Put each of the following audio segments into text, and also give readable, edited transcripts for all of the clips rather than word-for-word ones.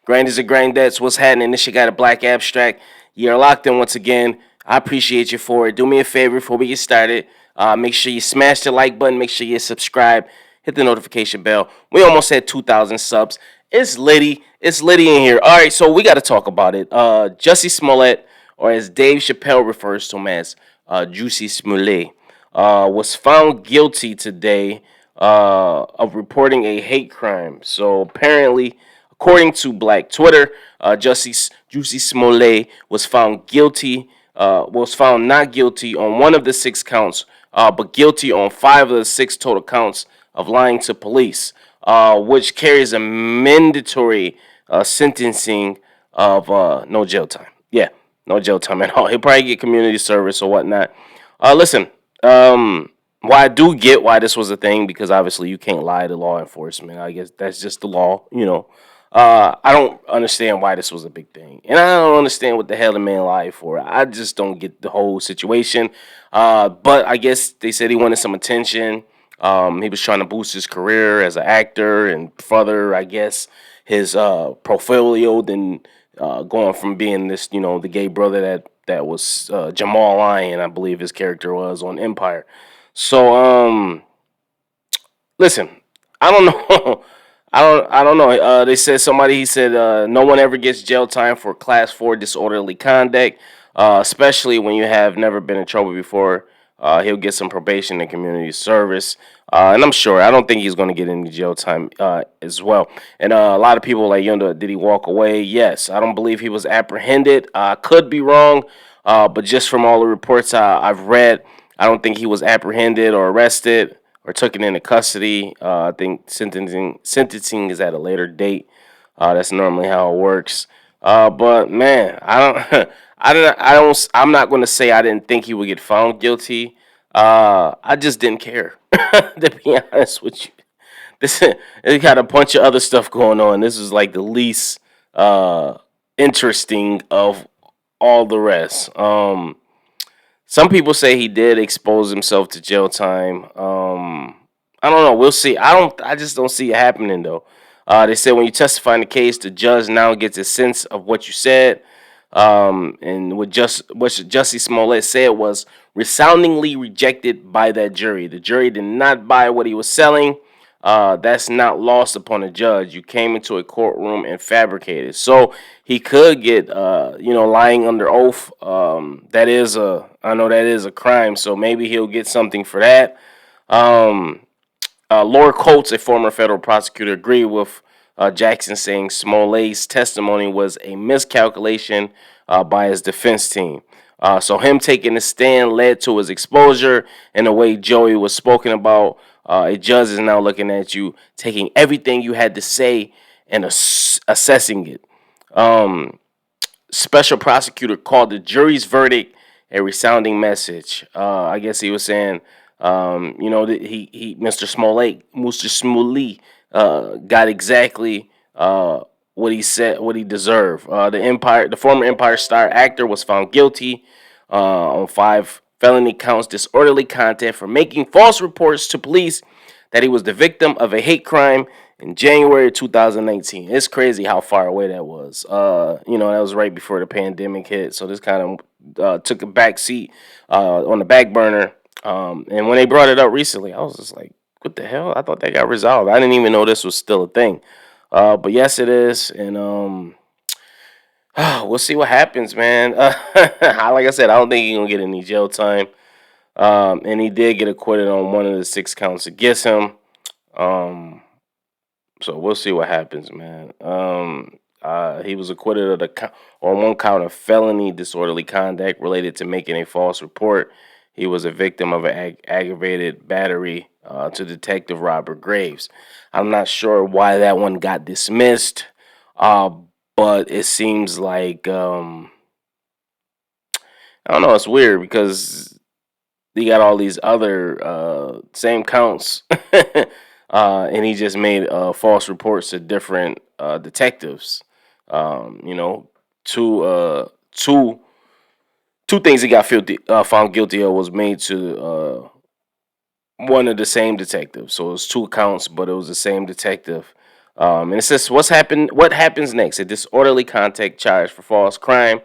Grinders and grindettes, what's happening? This shit got a black abstract. You're locked in once again. I appreciate you for it. Do me a favor before we get started. Make sure you smash the like button. Make sure you subscribe. Hit the notification bell. We almost had 2,000 subs. It's litty. It's litty in here. All right, so we got to talk about it. Jussie Smollett, or as Dave Chappelle refers to him as Jussie Smollett, was found guilty today of reporting a hate crime. So apparently, according to Black Twitter, Jussie Smollett was found guilty. Was found not guilty on one of the 6 counts, but guilty on 5 of the 6 total counts of lying to police, which carries a mandatory sentencing of no jail time. Yeah, no jail time at all. He'll probably get community service or whatnot. Listen, why I do get why this was a thing, because obviously you can't lie to law enforcement. I guess that's just the law, you know. I don't understand why this was a big thing, and I don't understand what the hell the man lied for. I just don't get the whole situation. But I guess they said he wanted some attention. He was trying to boost his career as an actor and further, I guess, his portfolio than going from being this, you know, the gay brother that was Jamal Lyon, I believe his character was on Empire. So, listen, I don't know. I don't know. They said he said no one ever gets jail time for class 4 disorderly conduct, especially when you have never been in trouble before. He'll get some probation and community service, and I'm sure. I don't think he's going to get any jail time as well. And a lot of people like, you know, did he walk away? Yes. I don't believe he was apprehended. I could be wrong, but just from all the reports I've read, I don't think he was apprehended or arrested or taken into custody. I think sentencing is at a later date. That's normally how it works. But man, I don't, I'm not going to say I didn't think he would get found guilty. I just didn't care, to be honest with you. This it got a bunch of other stuff going on. This is like the least interesting of all the rest. Some people say he did expose himself to jail time. I don't know. We'll see. I just don't see it happening though. They said when you testify in the case, the judge now gets a sense of what you said. And what Jussie Smollett said was resoundingly rejected by that jury. The jury did not buy what he was selling. That's not lost upon the judge. You came into a courtroom and fabricated. So he could get, lying under oath. I know that is a crime. So maybe he'll get something for that. Laura Coates, a former federal prosecutor, agreed with Jackson, saying Smollett's testimony was a miscalculation by his defense team. So him taking a stand led to his exposure in the way Joey was spoken about. A judge is now looking at you, taking everything you had to say and assessing it. Special prosecutor called the jury's verdict a resounding message. I guess he was saying, Mr. Smollett, got exactly what he said, what he deserved. The former Empire Star actor was found guilty on 5 felony counts, disorderly conduct for making false reports to police that he was the victim of a hate crime in January 2019. It's crazy how far away that was. That was right before the pandemic hit, so this kind of took a back seat on the back burner. And when they brought it up recently, I was just like, what the hell? I thought that got resolved. I didn't even know this was still a thing. But yes, it is. And we'll see what happens, man. Like I said, I don't think he's going to get any jail time. And he did get acquitted on one of the 6 counts against him. So we'll see what happens, man. He was acquitted on 1 count of felony disorderly conduct related to making a false report. He was a victim of an aggravated battery to Detective Robert Graves. I'm not sure why that one got dismissed, but it seems like, I don't know, it's weird because he got all these other same counts, and he just made false reports to different detectives. Two things he got found guilty of was made to one of the same detectives. So it was 2 counts, but it was the same detective. And it says, what happens next? A disorderly contact charge for false crime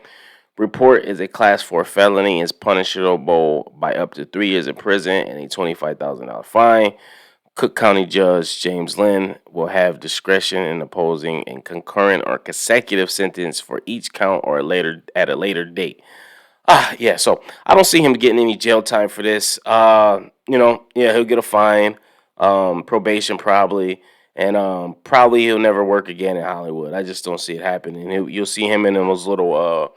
report is a class 4 felony and is punishable by up to 3 years in prison and a $25,000 fine. Cook County Judge James Lynn will have discretion in imposing a concurrent or consecutive sentence for each count or at a later date. Yeah, so I don't see him getting any jail time for this. Yeah, he'll get a fine, probation probably, and probably he'll never work again in Hollywood. I just don't see it happening. You'll see him in those little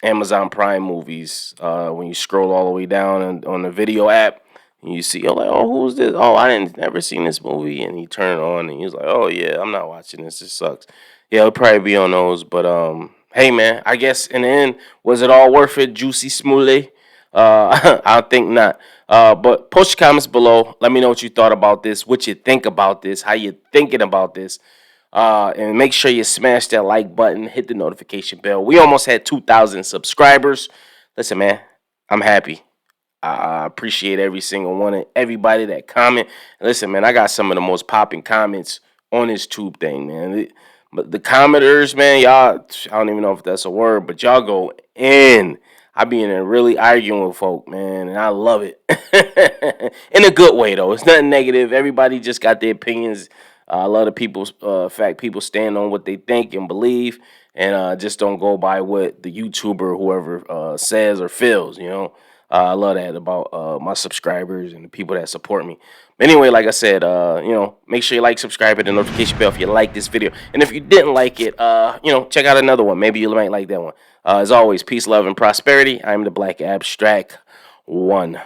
Amazon Prime movies when you scroll all the way down on the video app. And you see, you're like, oh, who's this? Oh, I didn't never seen this movie. And he turned it on and he was like, oh yeah, I'm not watching this. This sucks. Yeah, it'll probably be on those. But hey man, I guess in the end, was it all worth it, Jussie Smollet? I think not. But post your comments below. Let me know what you thought about this, what you think about this, how you thinking about this. And make sure you smash that like button, hit the notification bell. We almost had 2,000 subscribers. Listen, man, I'm happy. I appreciate every single one of everybody that comment. Listen, man, I got some of the most popping comments on this tube thing, man. But the commenters, man, y'all, I don't even know if that's a word, but y'all go in. I be in there really arguing with folk, man, and I love it. In a good way, though. It's nothing negative. Everybody just got their opinions. I love the fact people stand on what they think and believe, and just don't go by what the YouTuber or whoever says or feels, you know. I love that about my subscribers and the people that support me. But anyway, like I said, make sure you like, subscribe, hit the notification bell if you like this video. And if you didn't like it, check out another one. Maybe you might like that one. As always, peace, love, and prosperity. I'm the Black Abstract One.